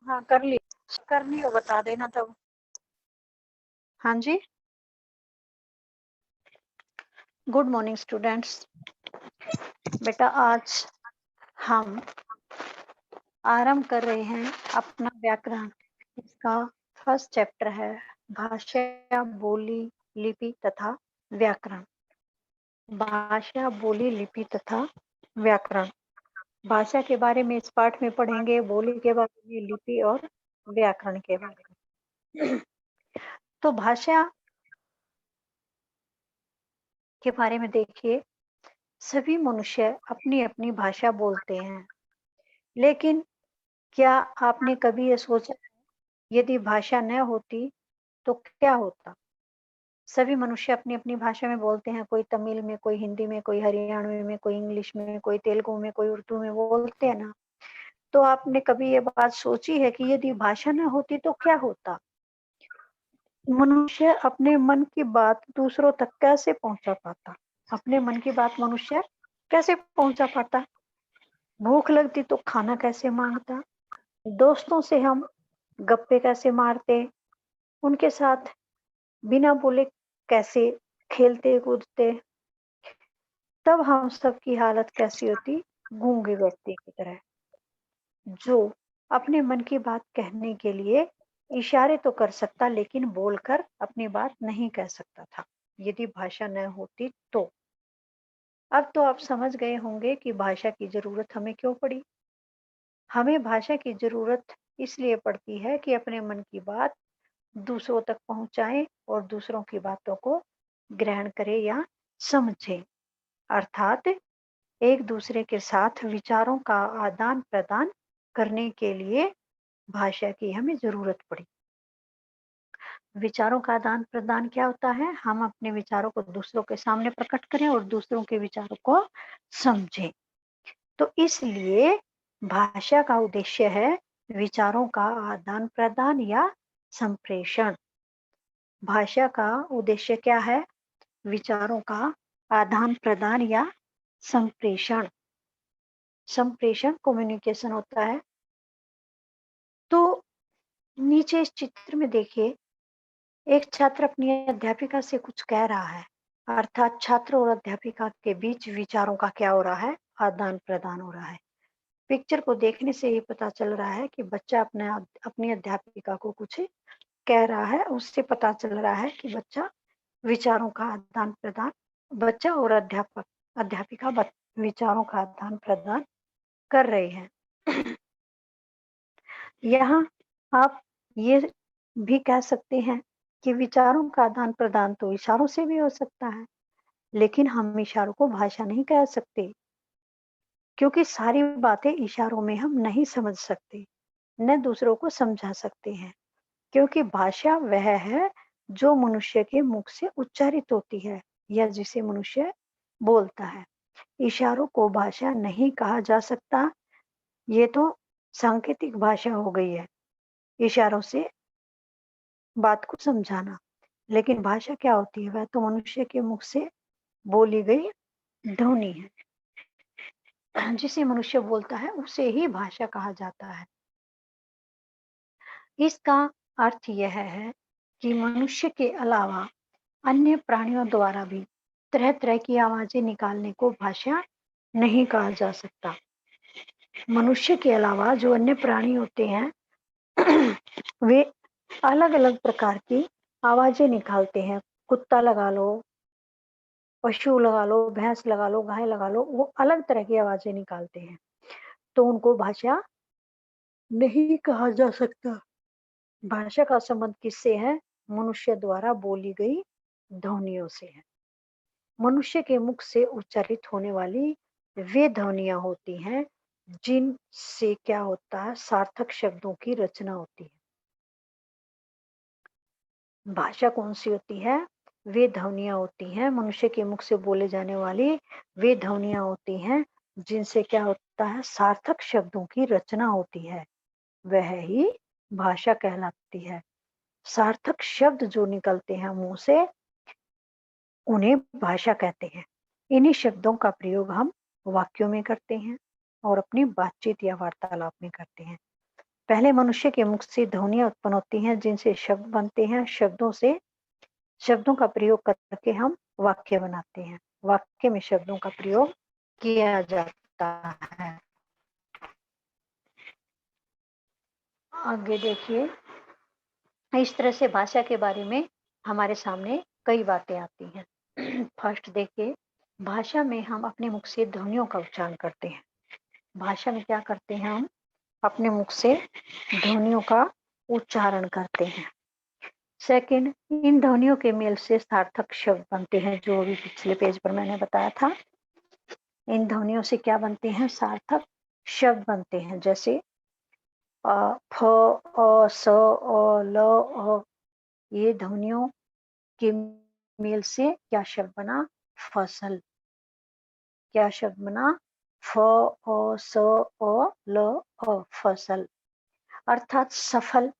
हाँ कर ली, करनी हो बता देना तब। हाँ जी, गुड मॉर्निंग स्टूडेंट्स। बेटा आज हम आरंभ कर रहे हैं अपना व्याकरण। इसका फर्स्ट चैप्टर है भाषा, बोली, लिपि तथा व्याकरण। भाषा, बोली, लिपि तथा व्याकरण। भाषा के बारे में इस पाठ में पढ़ेंगे, बोली के बारे में, लिपि और व्याकरण के बारे में। तो भाषा के बारे में देखिए, सभी मनुष्य अपनी अपनी भाषा बोलते हैं, लेकिन क्या आपने कभी ये सोचा यदि भाषा न होती तो क्या होता? सभी मनुष्य अपनी अपनी भाषा में बोलते हैं, कोई तमिल में, कोई हिंदी में, कोई हरियाणवी में, कोई इंग्लिश में, कोई तेलुगु में, कोई उर्दू में बोलते हैं ना। तो आपने कभी ये बात सोची है कि यदि भाषा न होती तो क्या होता? मनुष्य अपने मन की बात दूसरों तक कैसे पहुंचा पाता? अपने मन की बात मनुष्य कैसे पहुंचा पाता? भूख लगती तो खाना कैसे मांगता? दोस्तों से हम गप्पे कैसे मारते? उनके साथ बिना बोले कैसे खेलते कूदते? तब हम सबकी हालत कैसी होती? गूंगे व्यक्ति की तरह, जो अपने मन की बात कहने के लिए इशारे तो कर सकता लेकिन बोलकर अपनी बात नहीं कह सकता था, यदि भाषा न होती तो। अब तो आप समझ गए होंगे कि भाषा की जरूरत हमें क्यों पड़ी। हमें भाषा की जरूरत इसलिए पड़ती है कि अपने मन की बात दूसरों तक पहुंचाएं और दूसरों की बातों को ग्रहण करें या समझें, अर्थात एक दूसरे के साथ विचारों का आदान प्रदान करने के लिए भाषा की हमें जरूरत पड़ी। विचारों का आदान प्रदान क्या होता है? हम अपने विचारों को दूसरों के सामने प्रकट करें और दूसरों के विचारों को समझें। तो इसलिए भाषा का उद्देश्य है विचारों का आदान प्रदान या संप्रेषण। भाषा का उद्देश्य क्या है? विचारों का आदान प्रदान या संप्रेषण। संप्रेषण कम्युनिकेशन होता है। तो नीचे इस चित्र में देखिए, एक छात्र अपनी अध्यापिका से कुछ कह रहा है, अर्थात छात्र और अध्यापिका के बीच विचारों का क्या हो रहा है? आदान प्रदान हो रहा है। पिक्चर को देखने से ये पता चल रहा है कि बच्चा अपनी अध्यापिका को कुछ कह रहा है। उससे पता चल रहा है कि बच्चा विचारों का आदान प्रदान, बच्चा और अध्यापिका विचारों का आदान प्रदान कर रहे हैं। यहाँ आप ये भी कह सकते हैं कि विचारों का आदान प्रदान तो इशारों से भी हो सकता है, लेकिन हम इशारों को भाषा नहीं कह सकते, क्योंकि सारी बातें इशारों में हम नहीं समझ सकते, न दूसरों को समझा सकते हैं, क्योंकि भाषा वह है जो मनुष्य के मुख से उच्चारित होती है या जिसे मनुष्य बोलता है। इशारों को भाषा नहीं कहा जा सकता, ये तो सांकेतिक भाषा हो गई है, इशारों से बात को समझाना। लेकिन भाषा क्या होती है? वह तो मनुष्य के मुख से बोली गई ध्वनि है। जिसे मनुष्य बोलता है उसे ही भाषा कहा जाता है। इसका अर्थ यह है कि मनुष्य के अलावा अन्य प्राणियों द्वारा भी तरह तरह की आवाजें निकालने को भाषा नहीं कहा जा सकता। मनुष्य के अलावा जो अन्य प्राणी होते हैं वे अलग अलग प्रकार की आवाजें निकालते हैं। कुत्ता लगा लो, पशु लगा लो, भैंस लगा लो, गाय लगा लो, वो अलग तरह की आवाजें निकालते हैं, तो उनको भाषा नहीं कहा जा सकता। भाषा का संबंध किससे है? मनुष्य द्वारा बोली गई ध्वनियों से है। मनुष्य के मुख से उच्चारित होने वाली वे ध्वनियां होती हैं जिनसे क्या होता है? सार्थक शब्दों की रचना होती है। भाषा कौन सी होती है? वे ध्वनियां होती हैं, मनुष्य के मुख से बोले जाने वाली वे ध्वनियां होती हैं जिनसे क्या होता है? सार्थक शब्दों की रचना होती है, वह ही भाषा कहलाती है। सार्थक शब्द जो निकलते हैं मुंह से, उन्हें भाषा कहते हैं। इन्हीं शब्दों का प्रयोग हम वाक्यों में करते हैं और अपनी बातचीत या वार्तालाप में करते हैं। पहले मनुष्य के मुख से ध्वनियां उत्पन्न होती हैं जिनसे शब्द बनते हैं। शब्दों का प्रयोग करके हम वाक्य बनाते हैं। वाक्य में शब्दों का प्रयोग किया जाता है। आगे देखिए, इस तरह से भाषा के बारे में हमारे सामने कई बातें आती हैं। फर्स्ट देखिए, भाषा में हम अपने मुख से ध्वनियों का उच्चारण करते हैं। भाषा में क्या करते हैं, हम अपने मुख से ध्वनियों का उच्चारण करते हैं। सेकंड, इन ध्वनियों के मेल से सार्थक शब्द बनते हैं, जो अभी पिछले पेज पर मैंने बताया था। इन ध्वनियों से क्या बनते हैं, सार्थक शब्द बनते हैं। जैसे फ, अ, स, अ, ल, अ, ये ध्वनियों के मेल से क्या शब्द बना, फसल। क्या शब्द बना, फ, अ, स, अ, ल, फसल। अर्थात सफल,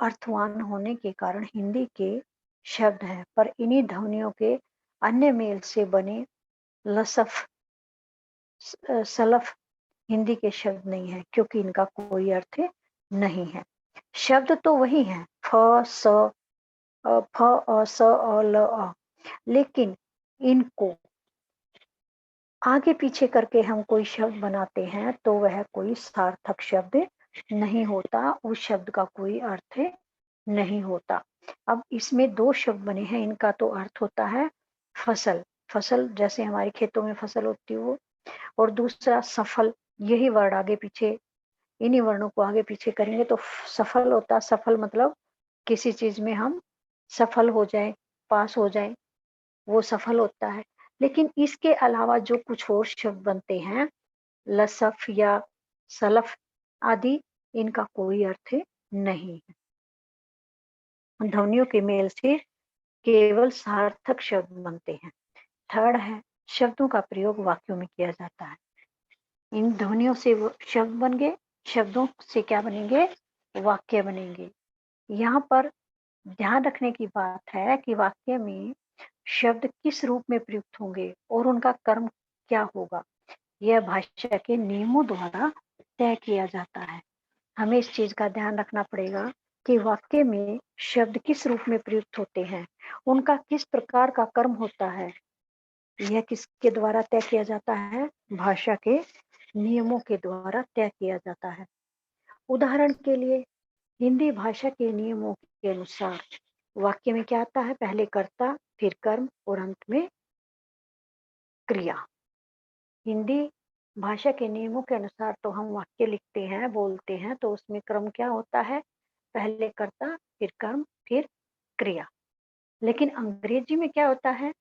अर्थवान होने के कारण हिंदी के शब्द हैं, पर इन्हीं ध्वनियों के अन्य मेल से बने लसफ, सलफ हिंदी के शब्द नहीं है, क्योंकि इनका कोई अर्थ नहीं है। शब्द तो वही है, फ, स, फ, अ, स, अ, ल, अ, लेकिन इनको आगे पीछे करके हम कोई शब्द बनाते हैं तो वह कोई सार्थक शब्द नहीं होता, उस शब्द का कोई अर्थ नहीं होता। अब इसमें दो शब्द बने हैं, इनका तो अर्थ होता है फसल। फसल जैसे हमारे खेतों में फसल होती है वो, और दूसरा सफल। यही वर्ड आगे पीछे, इन्हीं वर्णों को आगे पीछे करेंगे तो सफल होता। सफल मतलब किसी चीज में हम सफल हो जाए, पास हो जाए, वो सफल होता है। लेकिन इसके अलावा जो कुछ और शब्द बनते हैं, लसफ या सलफ आदि, इनका कोई अर्थ नहीं है। ध्वनियों के मेल से केवल सार्थक शब्द बनते हैं। थर्ड है, शब्दों का प्रयोग वाक्यों में किया जाता है। इन ध्वनियों से वो शब्द बन गए, शब्दों से क्या बनेंगे, वाक्य बनेंगे। यहाँ पर ध्यान रखने की बात है कि वाक्य में शब्द किस रूप में प्रयुक्त होंगे और उनका कर्म क्या होगा, यह भाषा के नियमों द्वारा तय किया जाता है। हमें इस चीज का ध्यान रखना पड़ेगा कि वाक्य में शब्द किस रूप में प्रयुक्त होते हैं, उनका किस प्रकार का कर्म होता है, यह किसके द्वारा तय किया जाता है, भाषा के नियमों के द्वारा तय किया जाता है। उदाहरण के लिए, हिंदी भाषा के नियमों के अनुसार वाक्य में क्या आता है, पहले कर्ता, फिर कर्म और अंत में क्रिया। हिंदी भाषा के नियमों के अनुसार तो हम वाक्य लिखते हैं, बोलते हैं, तो उसमें क्रम क्या होता है, पहले कर्ता, फिर कर्म, फिर क्रिया। लेकिन अंग्रेजी में क्या होता है,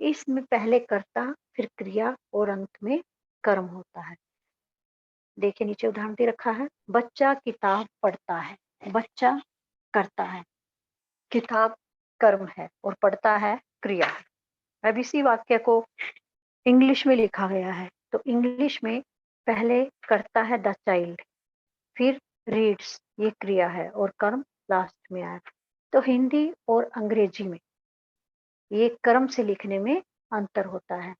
इसमें पहले कर्ता, फिर क्रिया और अंत में कर्म होता है। देखिए नीचे उदाहरण दे रखा है, बच्चा किताब पढ़ता है। बच्चा करता है, किताब कर्म है और पढ़ता है क्रिया है। अब इसी वाक्य को इंग्लिश में लिखा गया है, तो इंग्लिश में पहले करता है द चाइल्ड, फिर रीड्स, ये क्रिया है, और कर्म लास्ट में आया। तो हिंदी और अंग्रेजी में ये कर्म से लिखने में अंतर होता है।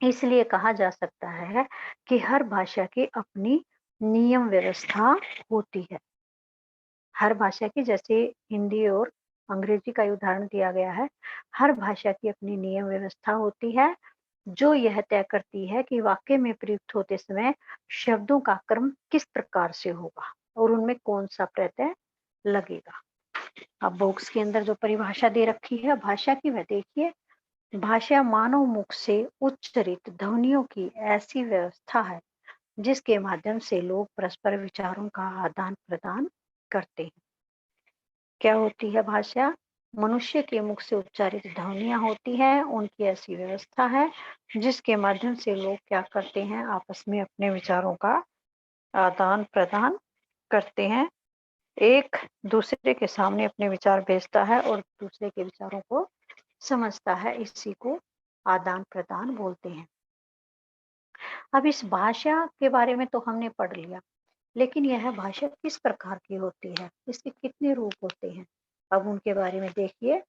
इसलिए कहा जा सकता है कि हर भाषा की अपनी नियम व्यवस्था होती है। हर भाषा की, जैसे हिंदी और अंग्रेजी का उदाहरण दिया गया है, हर भाषा की अपनी नियम व्यवस्था होती है, जो यह तय करती है कि वाक्य में प्रयुक्त होते समय शब्दों का क्रम किस प्रकार से होगा और उनमें कौन सा प्रत्यय लगेगा। अब बॉक्स के अंदर जो परिभाषा दे रखी है भाषा की, वह देखिए, भाषा मानव मुख से उच्चरित ध्वनियों की ऐसी व्यवस्था है जिसके माध्यम से लोग परस्पर विचारों का आदान प्रदान करते हैं। क्या होती है भाषा, मनुष्य के मुख से उच्चारित ध्वनियां होती है, उनकी ऐसी व्यवस्था है जिसके माध्यम से लोग क्या करते हैं, आपस में अपने विचारों का आदान प्रदान करते हैं। एक दूसरे के सामने अपने विचार भेजता है और दूसरे के विचारों को समझता है, इसी को आदान प्रदान बोलते हैं। अब इस भाषा के बारे में तो हमने पढ़ लिया, लेकिन यह भाषा किस प्रकार की होती है, इसके कितने रूप होते हैं, अब उनके बारे में देखिए।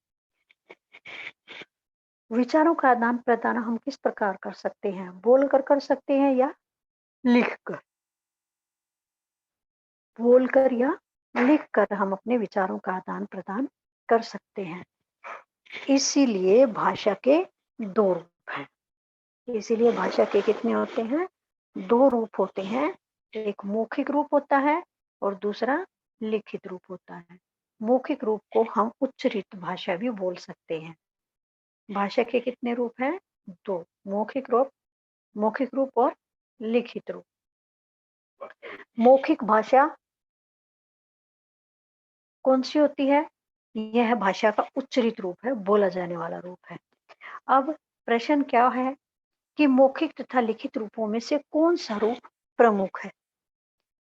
विचारों का आदान प्रदान हम किस प्रकार कर सकते हैं, बोल कर सकते हैं या लिख कर। बोलकर या लिखकर हम अपने विचारों का आदान प्रदान कर सकते हैं। इसीलिए भाषा के दो रूप हैं। इसीलिए भाषा के कितने होते हैं? दो रूप होते हैं। एक मौखिक रूप होता है और दूसरा लिखित रूप होता है। मौखिक रूप को हम उच्चरित भाषा भी बोल सकते हैं। भाषा के कितने रूप हैं? दो, मौखिक रूप और लिखित रूप। मौखिक भाषा कौन सी होती है? यह भाषा का उच्चरित रूप है, बोला जाने वाला रूप है। अब प्रश्न क्या है कि मौखिक तथा लिखित रूपों में से कौन सा रूप प्रमुख है?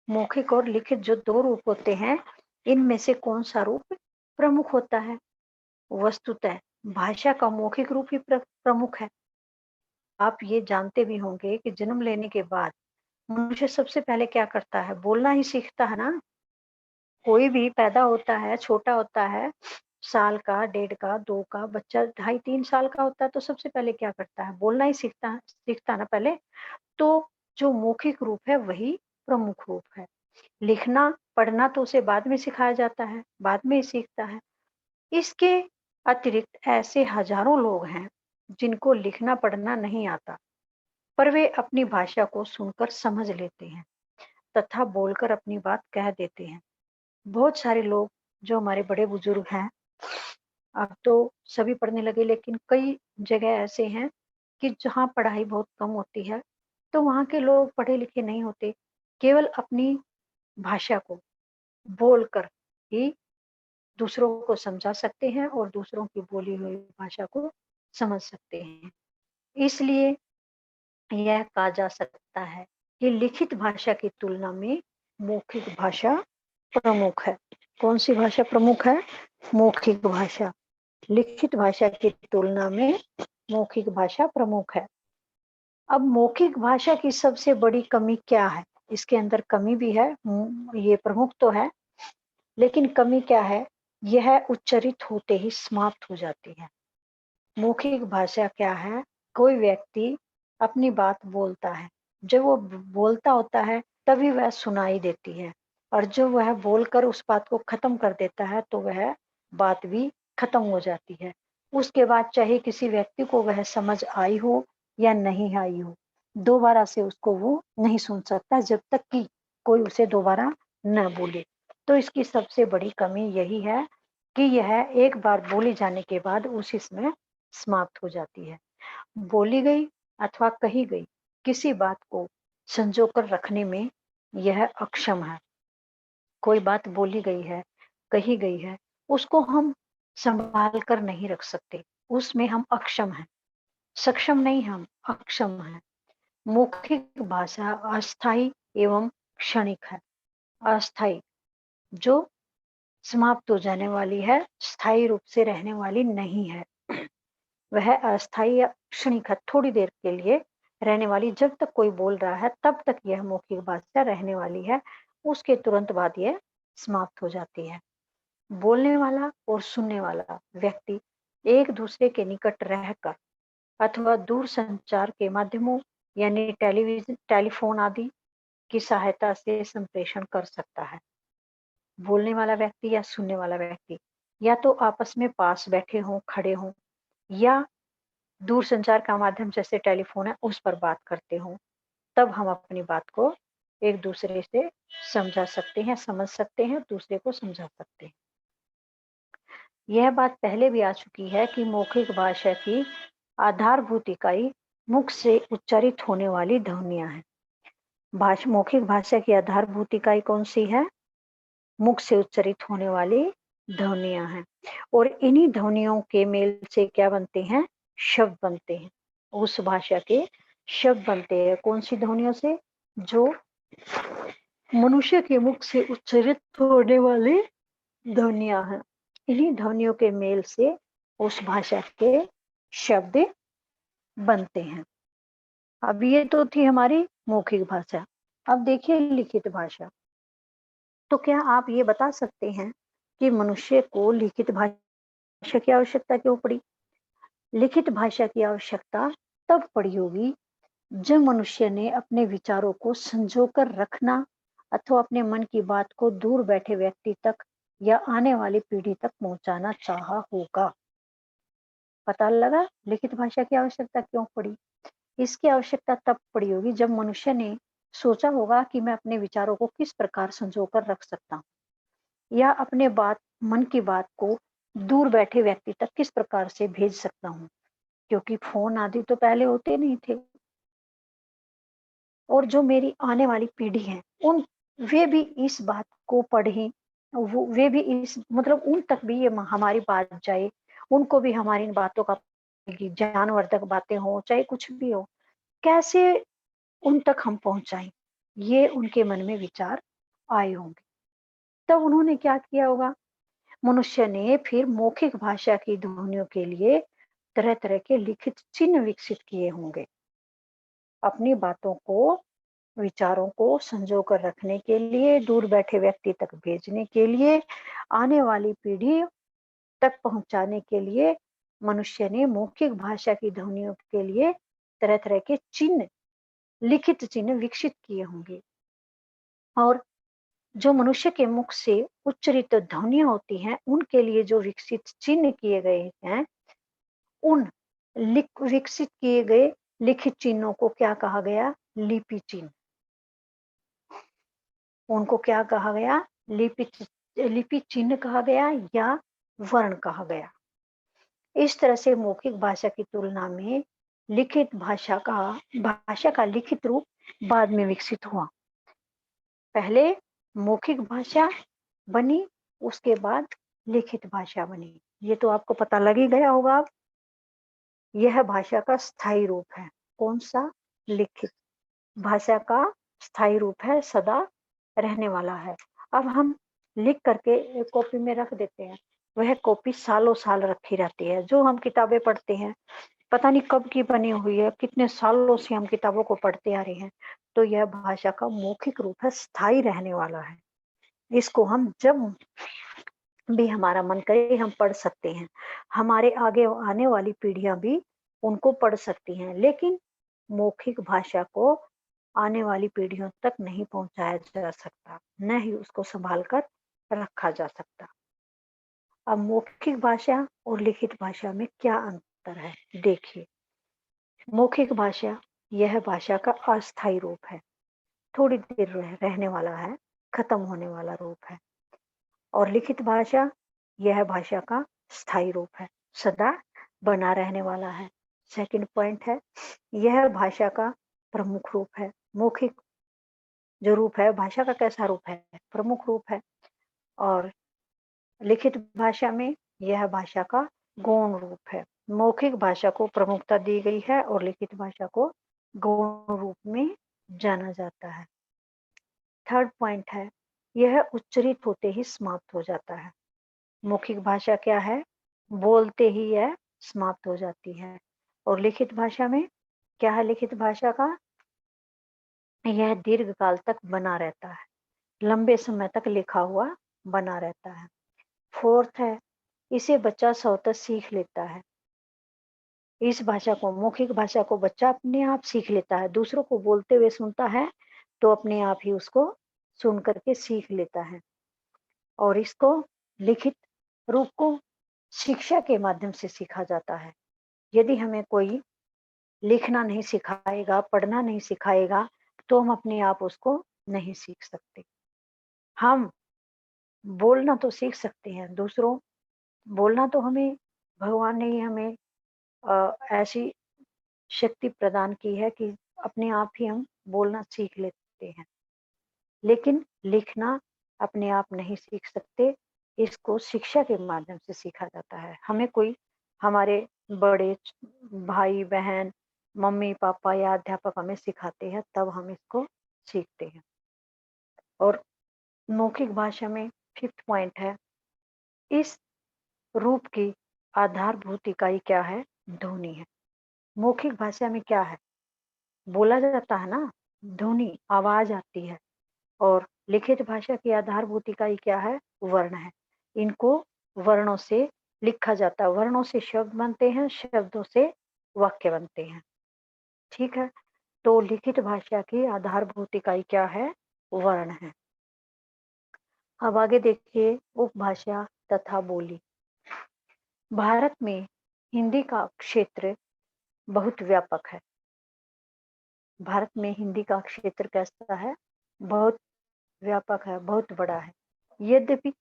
मौखिक और लिखित जो दो रूप होते हैं, इनमें से कौन सा रूप प्रमुख होता है? वस्तुतः भाषा का मौखिक रूप ही प्रमुख है। आप ये जानते भी होंगे कि जन्म लेने के बाद मनुष्य सबसे पहले क्या करता है? बोलना ही सीखता है ना। कोई भी पैदा होता है, छोटा होता है, साल का, 1.5 का, 2 का बच्चा 2.5-3 साल का होता है, तो सबसे पहले क्या करता है? बोलना ही सीखता ना पहले। तो जो मौखिक रूप है वही प्रमुख रूप है। लिखना पढ़ना तो उसे बाद में सिखाया जाता है, बाद में ही सीखता है। इसके अतिरिक्त ऐसे हजारों लोग हैं जिनको लिखना पढ़ना नहीं आता, पर वे अपनी भाषा को सुनकर समझ लेते हैं तथा बोलकर अपनी बात कह देते हैं। बहुत सारे लोग जो हमारे बड़े बुजुर्ग हैं, अब तो सभी पढ़ने लगे, लेकिन कई जगह ऐसे हैं कि जहाँ पढ़ाई बहुत कम होती है, तो वहाँ के लोग पढ़े लिखे नहीं होते, केवल अपनी भाषा को बोलकर ही दूसरों को समझा सकते हैं और दूसरों की बोली हुई भाषा को समझ सकते हैं। इसलिए यह कहा जा सकता है कि लिखित भाषा की तुलना में मौखिक भाषा प्रमुख है। कौन सी भाषा प्रमुख है? मौखिक भाषा। लिखित भाषा की तुलना में मौखिक भाषा प्रमुख है। अब मौखिक भाषा की सबसे बड़ी कमी क्या है? इसके अंदर कमी भी है, ये प्रमुख तो है, लेकिन कमी क्या है? यह उच्चरित होते ही समाप्त हो जाती है। मौखिक भाषा क्या है? कोई व्यक्ति अपनी बात बोलता है, जब वो बोलता होता है तभी वह सुनाई देती है, और जब वह बोलकर उस बात को खत्म कर देता है तो वह बात भी खत्म हो जाती है। उसके बाद चाहे किसी व्यक्ति को वह समझ आई हो या नहीं आई हो, दोबारा से उसको वो नहीं सुन सकता जब तक कि कोई उसे दोबारा न बोले। तो इसकी सबसे बड़ी कमी यही है कि यह एक बार बोली जाने के बाद उसी समय समाप्त हो जाती है। बोली गई अथवा कही गई किसी बात को संजो कर रखने में यह अक्षम है। कोई बात बोली गई है, कही गई है, उसको हम संभाल कर नहीं रख सकते, उसमें हम अक्षम हैं। सक्षम नहीं, हम अक्षम हैं। मौखिक भाषा अस्थाई एवं क्षणिक है। अस्थाई जो समाप्त हो जाने वाली है, स्थायी रूप से रहने वाली नहीं है। वह अस्थायी या क्षणिक है, थोड़ी देर के लिए रहने वाली। जब तक कोई बोल रहा है तब तक यह मौखिक भाषा रहने वाली है, उसके तुरंत बाद यह समाप्त हो जाती है। बोलने वाला और सुनने वाला व्यक्ति एक दूसरे के निकट रहकर अथवा दूर संचार के माध्यमों यानी टेलीविजन, टेलीफोन आदि की सहायता से संप्रेषण कर सकता है। बोलने वाला व्यक्ति या सुनने वाला व्यक्ति या तो आपस में पास बैठे हों, खड़े हों, या दूर संचार का माध्यम जैसे टेलीफोन है उस पर बात करते हो, तब हम अपनी बात को एक दूसरे से समझा सकते हैं, समझ सकते हैं, दूसरे को समझा सकते हैं। यह बात पहले भी आ चुकी है कि मौखिक भाषा की आधारभूत इकाई मुख से उच्चारित होने वाली ध्वनियां हैं। मौखिक भाषा की आधारभूत इकाई कौन सी है? मुख से उच्चारित होने वाली ध्वनियां हैं, और इन्हीं ध्वनियों के मेल से क्या बनते हैं? शब्द बनते हैं। उस भाषा के शब्द बनते हैं। कौन सी ध्वनियों से? जो मनुष्य के मुख से उच्चारित होने वाली ध्वनियां हैं। इन्हीं ध्वनियों के मेल से उस भाषा के शब्द बनते हैं। अब ये तो थी हमारी मौखिक भाषा। अब देखिए लिखित भाषा। तो क्या आप ये बता सकते हैं कि मनुष्य को लिखित भाषा की आवश्यकता क्यों पड़ी? लिखित भाषा की आवश्यकता तब पड़ी होगी जब मनुष्य ने अपने विचारों को संजो कर रखना अथवा अपने मन की बात को दूर बैठे व्यक्ति तक या आने वाली पीढ़ी तक पहुंचाना चाहा होगा। पता लगा लिखित भाषा की आवश्यकता क्यों पड़ी? इसकी आवश्यकता तब पड़ी होगी जब मनुष्य ने सोचा होगा कि मैं अपने विचारों को किस प्रकार संजो कर रख सकता हूँ या अपने मन की बात को दूर बैठे व्यक्ति तक किस प्रकार से भेज सकता हूँ, क्योंकि फोन आदि तो पहले होते नहीं थे। और जो मेरी आने वाली पीढ़ी है उन वे भी इस बात को पढ़ें, वो वे भी इस मतलब उन तक भी ये हमारी बात जाए, उनको भी हमारी इन बातों का ज्ञानवर्धक बातें हो चाहे कुछ भी हो, कैसे उन तक हम पहुंचाएं, ये उनके मन में विचार आए होंगे। तब उन्होंने क्या किया होगा? मनुष्य ने फिर मौखिक भाषा की ध्वनियों के लिए तरह तरह के लिखित चिन्ह विकसित किए होंगे। अपनी बातों को, विचारों को संजो कर रखने के लिए, दूर बैठे व्यक्ति तक भेजने के लिए, आने वाली पीढ़ी तक पहुंचाने के लिए मनुष्य ने मौखिक भाषा की ध्वनियों के लिए तरह तरह के चिन्ह, लिखित चिन्ह विकसित किए होंगे। और जो मनुष्य के मुख से उच्चरित ध्वनियां होती हैं उनके लिए जो विकसित चिन्ह किए गए हैं, उन विकसित किए गए लिखित चिन्हों को क्या कहा गया? लिपि चिन्ह। उनको क्या कहा गया? लिपि चिन्ह कहा गया या वर्ण कहा गया। इस तरह से मौखिक भाषा की तुलना में लिखित भाषा का लिखित रूप बाद में विकसित हुआ। पहले मौखिक भाषा बनी, उसके बाद लिखित भाषा बनी। ये तो आपको पता लग ही गया होगा अब। यह भाषा का स्थायी रूप है। कौन सा? लिखित। भाषा का स्थायी रूप है, सदा रहने वाला है। अब हम लिख करके एक कॉपी में रख देते हैं, वह कॉपी सालों साल रखी रहती है। जो हम किताबें पढ़ते हैं पता नहीं कब की बनी हुई है, कितने सालों से हम किताबों को पढ़ते आ रहे हैं, तो यह भाषा का मौखिक रूप है, स्थायी रहने वाला है। इसको हम जब भी हमारा मन करे हम पढ़ सकते हैं, हमारे आगे आने वाली पीढ़ियां भी उनको पढ़ सकती हैं, लेकिन मौखिक भाषा को आने वाली पीढ़ियों तक नहीं पहुंचाया जा सकता, न ही उसको संभाल कर रखा जा सकता। अब मौखिक भाषा और लिखित भाषा में क्या अंतर है? देखिए, मौखिक भाषा यह भाषा का अस्थायी रूप है, थोड़ी देर रहने वाला है, खत्म होने वाला रूप है। और लिखित भाषा यह भाषा का स्थायी रूप है, सदा बना रहने वाला है। सेकंड पॉइंट है, यह भाषा का प्रमुख रूप है। मौखिक जो रूप है भाषा का कैसा रूप है? प्रमुख रूप है। और लिखित भाषा में यह भाषा का गौण रूप है। मौखिक भाषा को प्रमुखता दी गई है और लिखित भाषा को गौण रूप में जाना जाता है। थर्ड पॉइंट है, यह उच्चरित होते ही समाप्त हो जाता है। मौखिक भाषा क्या है? बोलते ही यह समाप्त हो जाती है। और लिखित भाषा में क्या है? लिखित भाषा का यह दीर्घ काल तक बना रहता है, लंबे समय तक लिखा हुआ बना रहता है। फोर्थ है, इसे बच्चा स्वतः सीख लेता है। इस भाषा को, मौखिक भाषा को बच्चा अपने आप सीख लेता है, दूसरों को बोलते हुए सुनता है तो अपने आप ही उसको सुन करके सीख लेता है। और इसको लिखित रूप को शिक्षा के माध्यम से सीखा जाता है। यदि हमें कोई लिखना नहीं सिखाएगा, पढ़ना नहीं सिखाएगा, तो हम अपने आप उसको नहीं सीख सकते। हम बोलना तो सीख सकते हैं, दूसरों बोलना तो हमें भगवान ने ही हमें ऐसी शक्ति प्रदान की है कि अपने आप ही हम बोलना सीख लेते हैं, लेकिन लिखना अपने आप नहीं सीख सकते। इसको शिक्षा के माध्यम से सीखा जाता है। हमें कोई, हमारे बड़े भाई बहन, मम्मी पापा या अध्यापक हमें सिखाते हैं, तब हम इसको सीखते हैं। और मौखिक भाषा में फिफ्थ पॉइंट है, इस रूप की आधारभूत इकाई क्या है? ध्वनि है। मौखिक भाषा में क्या है? बोला जाता है ना, ध्वनि, आवाज आती है। और लिखित भाषा की आधारभूत इकाई क्या है? वर्ण है। इनको वर्णों से लिखा जाता है, वर्णों से शब्द बनते हैं, शब्दों से वाक्य बनते हैं। ठीक है, तो लिखित भाषा की आधारभूत इकाई क्या है? वर्ण है। अब आगे देखिए उपभाषा तथा बोली। भारत में हिंदी का क्षेत्र बहुत व्यापक है। भारत में हिंदी का क्षेत्र कैसा है? बहुत व्यापक है, बहुत बड़ा है। यद्यपि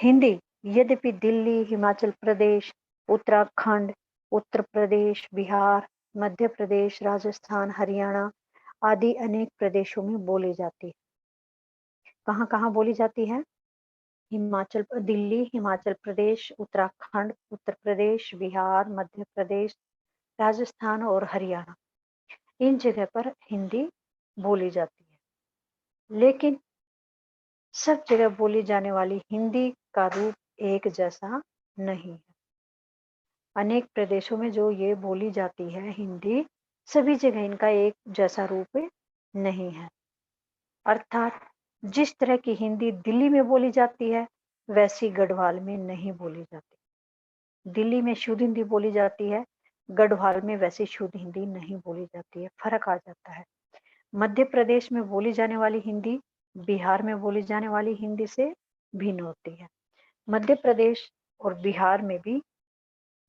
हिंदी यद्यपि दिल्ली, हिमाचल प्रदेश, उत्तराखंड, उत्तर प्रदेश, बिहार, मध्य प्रदेश, राजस्थान, हरियाणा आदि अनेक प्रदेशों में बोली जाती है। कहाँ-कहाँ बोली जाती है? दिल्ली, हिमाचल प्रदेश, उत्तराखंड, उत्तर प्रदेश, बिहार, मध्य प्रदेश, राजस्थान और हरियाणा, इन जगह पर हिंदी बोली जाती है। लेकिन सब जगह बोली जाने वाली हिंदी का रूप एक जैसा नहीं है। अनेक प्रदेशों में जो ये बोली जाती है हिंदी, सभी जगह इनका एक जैसा रूप नहीं है। अर्थात जिस तरह की हिंदी दिल्ली में बोली जाती है, वैसी गढ़वाल में नहीं बोली जाती। दिल्ली में शुद्ध हिंदी बोली जाती है, गढ़वाल में वैसी शुद्ध हिंदी नहीं बोली जाती है, फर्क आ जाता है। मध्य प्रदेश में बोली जाने वाली हिंदी बिहार में बोली जाने वाली हिंदी से भिन्न होती है। मध्य प्रदेश और बिहार में भी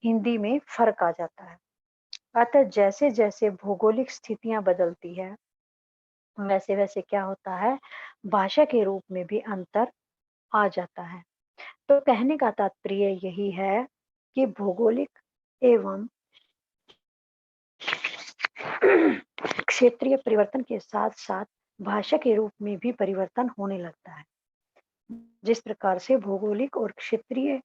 हिंदी में फर्क आ जाता है। अतः जैसे जैसे भौगोलिक स्थितियां बदलती है, वैसे वैसे क्या होता है, भाषा के रूप में भी अंतर आ जाता है। तो कहने का तात्पर्य यही है कि भौगोलिक एवं क्षेत्रीय परिवर्तन के साथ साथ भाषा के रूप में भी परिवर्तन होने लगता है। जिस प्रकार से भौगोलिक और क्षेत्रीय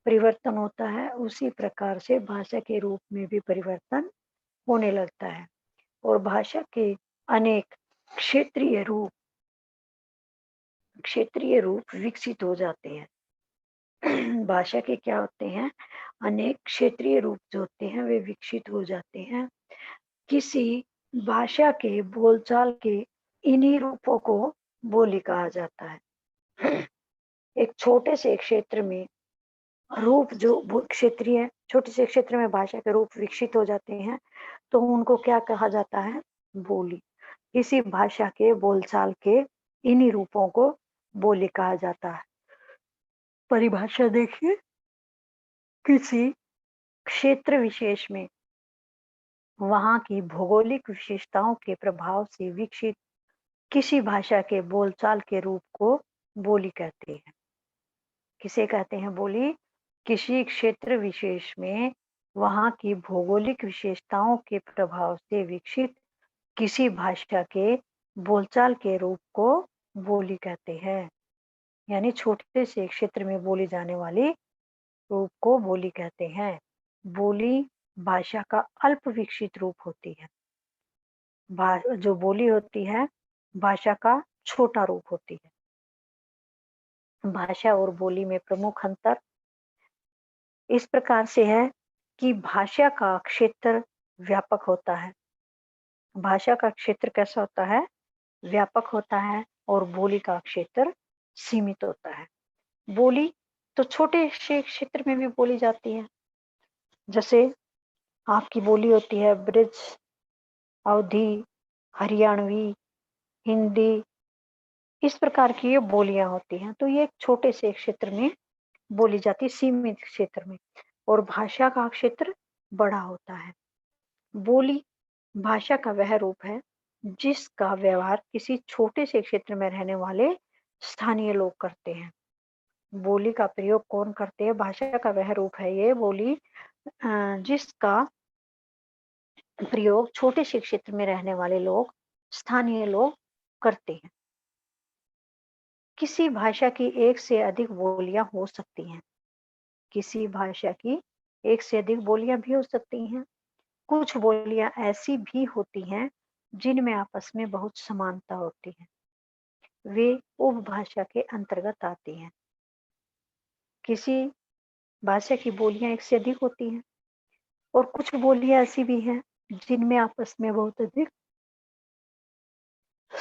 परिवर्तन होता है, उसी प्रकार से भाषा के रूप में भी परिवर्तन होने लगता है और भाषा के अनेक क्षेत्रीय रूप विकसित हो जाते हैं। भाषा के क्या होते हैं? अनेक क्षेत्रीय रूप जो होते हैं वे विकसित हो जाते हैं। किसी भाषा के बोलचाल के इन्हीं रूपों को बोली कहा जाता है। एक छोटे से क्षेत्र में रूप जो क्षेत्रीय छोटे से क्षेत्र में भाषा के रूप विकसित हो जाते हैं, तो उनको क्या कहा जाता है? बोली। इसी भाषा के बोलचाल के इन्हीं रूपों को बोली कहा जाता है। परिभाषा देखिए, किसी क्षेत्र विशेष में वहां की भौगोलिक विशेषताओं के प्रभाव से विकसित किसी भाषा के बोलचाल के रूप को बोली कहते हैं। किसे कहते हैं बोली? किसी क्षेत्र विशेष में वहां की भौगोलिक विशेषताओं के प्रभाव से विकसित किसी भाषा के बोलचाल के रूप को बोली कहते हैं। यानी छोटे से क्षेत्र में बोली जाने वाली रूप को बोली कहते हैं। बोली भाषा का अल्प विकसित रूप होती है। जो बोली होती है भाषा का छोटा रूप होती है। भाषा और बोली में प्रमुख अंतर इस प्रकार से है कि भाषा का क्षेत्र व्यापक होता है। भाषा का क्षेत्र कैसा होता है? व्यापक होता है और बोली का क्षेत्र सीमित होता है। बोली तो छोटे से क्षेत्र में भी बोली जाती है। जैसे आपकी बोली होती है ब्रिज, अवधी, हरियाणवी, हिंदी, इस प्रकार की ये बोलियां होती हैं। तो ये एक छोटे से क्षेत्र में बोली जाती है, सीमित क्षेत्र में, और भाषा का क्षेत्र बड़ा होता है। बोली भाषा का वह रूप है जिसका व्यवहार किसी छोटे से क्षेत्र में रहने वाले स्थानीय लोग करते हैं। बोली का प्रयोग कौन करते हैं? भाषा का वह रूप है ये बोली जिसका प्रयोग छोटे से क्षेत्र में रहने वाले लोग, स्थानीय लोग करते हैं। किसी भाषा की एक से अधिक बोलियां हो सकती हैं। किसी भाषा की एक से अधिक बोलियां भी हो सकती हैं। कुछ बोलियां ऐसी भी होती हैं जिनमें आपस में बहुत समानता होती है, वे उपभाषा के अंतर्गत आती हैं। किसी भाषा की बोलियां एक से अधिक होती हैं और कुछ बोलियां ऐसी भी हैं जिनमें आपस में बहुत अधिक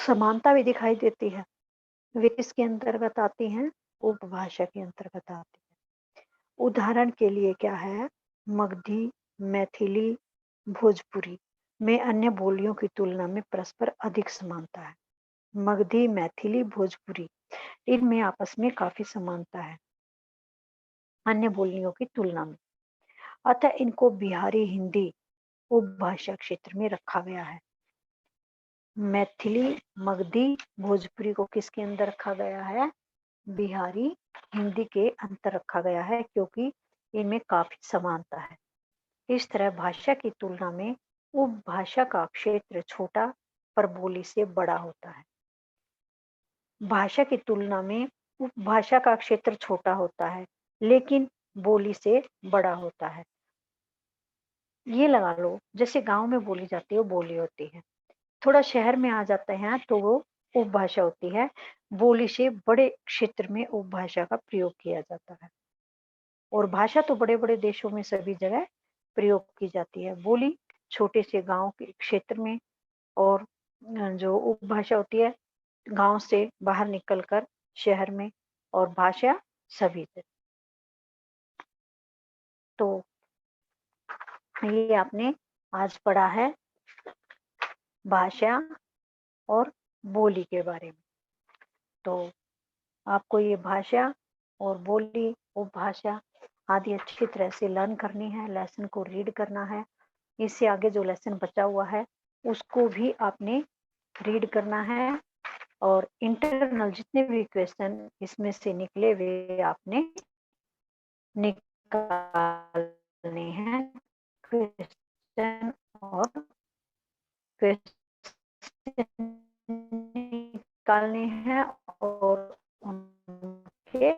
समानता भी दिखाई देती है, वे किसके अंतर्गत आती हैं? उपभाषा के अंतर्गत आती है। उदाहरण के लिए क्या है? मगधी, मैथिली, भोजपुरी में अन्य बोलियों की तुलना में परस्पर अधिक समानता है। मगधी, मैथिली, भोजपुरी इनमें आपस में काफी समानता है अन्य बोलियों की तुलना में। अतः इनको बिहारी हिंदी उपभाषा क्षेत्र में रखा गया है। मैथिली, मगधी, भोजपुरी को किसके अंदर रखा गया है? बिहारी हिंदी के अंतर रखा गया है, क्योंकि इनमें काफी समानता है। इस तरह भाषा की तुलना में उपभाषा का क्षेत्र छोटा पर बोली से बड़ा होता है। भाषा की तुलना में उपभाषा का क्षेत्र छोटा होता है, लेकिन बोली से बड़ा होता है। ये लगा लो, जैसे गांव में बोली जाती है वो बोली होती है, थोड़ा शहर में आ जाते हैं तो वो उपभाषा होती है। बोली से बड़े क्षेत्र में उपभाषा का प्रयोग किया जाता है, और भाषा तो बड़े बड़े देशों में सभी जगह प्रयोग की जाती है। बोली छोटे से गांव के क्षेत्र में, और जो उपभाषा होती है गांव से बाहर निकलकर शहर में, और भाषा सभी से। तो ये आपने आज पढ़ा है भाषा और बोली के बारे में। तो आपको ये भाषा और बोली, उपभाषा आदि अच्छी तरह से लर्न करनी है, लेसन को रीड करना है। इससे आगे जो लेसन बचा हुआ है उसको भी आपने रीड करना है, और इंटरनल जितने भी क्वेश्चन इसमें से निकले वे आपने निकालने हैं क्वेश्चन, और क्वेश्चन निकालने हैं और उनके